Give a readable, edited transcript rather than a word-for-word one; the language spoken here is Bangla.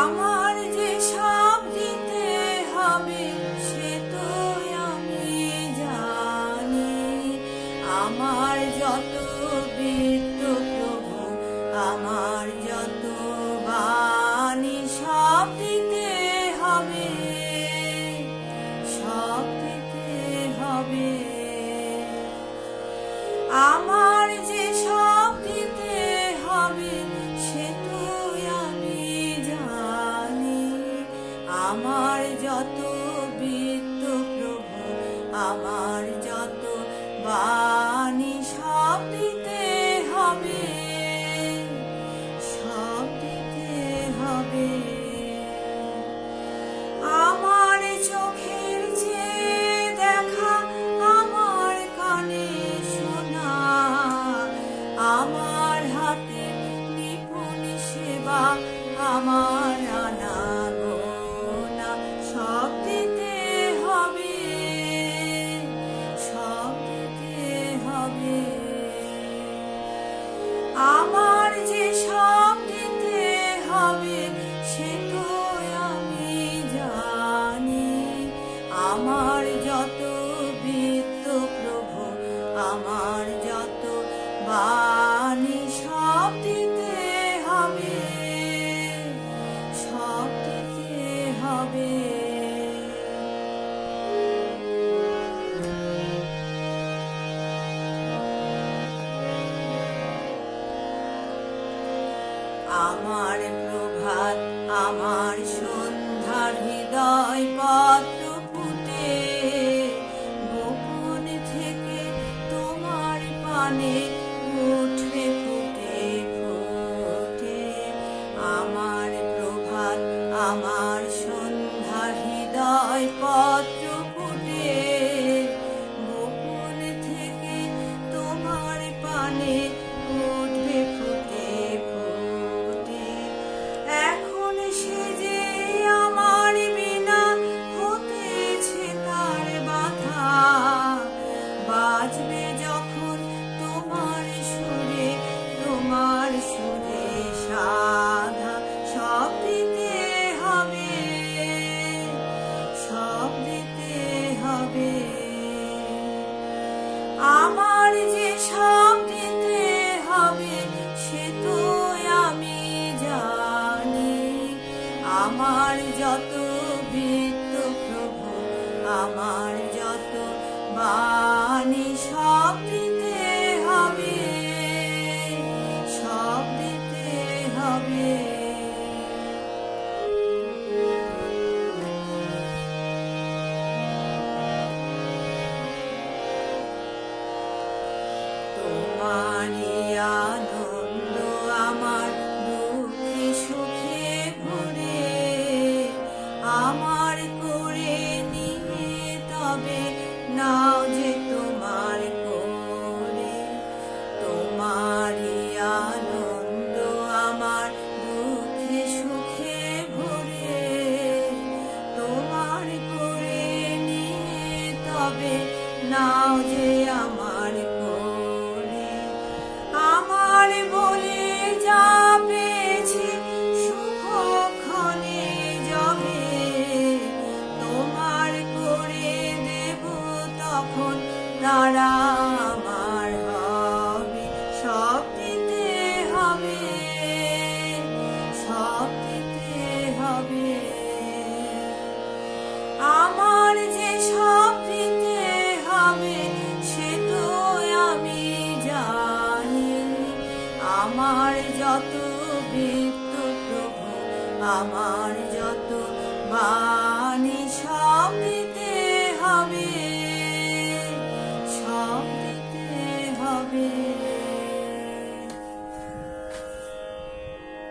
আমার যে সব দিতে হবে সে তো আমি জানি। আমার যত বৃত্ত প্রভু, আমার যত বাণী সব দিতে হবে, সব দিতে হবে। আমার যে সব দিতে হবে সে তো আমি জানি। আমার যত বৃত্ত প্রভু, আমার যত বাণী সব দিতে হবে, সব দিতে হবে। আমার চোখের যে দেখা, আমার কানে শোনা, আমার হাতে নিপুণ সেবা, আমার আনাগোনা সব দিতে হবে, সব দিতে হবে। আমার যে সব দিতে হবে সে তো আমি জানি। আমার যত বৃত্ত প্রভু, আমার যত বাণী সব দিতে হবে, সব দিতে হবে। আমার প্রভাত, আমার সন্ধ্যার হৃদয় পত্র ফুটে, গোপন থেকে তোমার পানে উঠে ফুটে ফুটে। আমার প্রভাত, আমার সন্ধ্যার হৃদয় পত্র ফুটে, গোপন থেকে তোমার পানে উঠবে ফুটে ফুটে। এখন সে যে আমার বিনা হতেছে তার বাধা, বাজবে যখন তোমার সুরে, তোমার সুরে সাধা সব দিতে হবে, সব দিতে হবে। আমার যে সব দিতে হবে সে তো আমি জানি। আমার যত বৃত্ত প্রভু, আমার যত বাণী সব দিতে হবে, সব দিতে হবে। তোমারই আনন্দ আমার দুঃখে সুখে ভরে, আমার করে নিয়ে তবে নাও যে তোমার করে। তোমারই আনন্দ আমার দুঃখে সুখে ভরে, তোমার করে নিয়ে তবে নাও যে আমার করে। আমার বলে যা পেয়েছি সুখক্ষণে যাবে, তোমার করে দেব তখন তারা আমার হবে, সব দিতে হবে, সব দিতে হবে। আমার যে সব দিতে হবে সে তো আমি জানি। আমার যত বৃত্ত প্রভু, আমার যত বাণী সব দিতে হবে, সব দিতে হবে।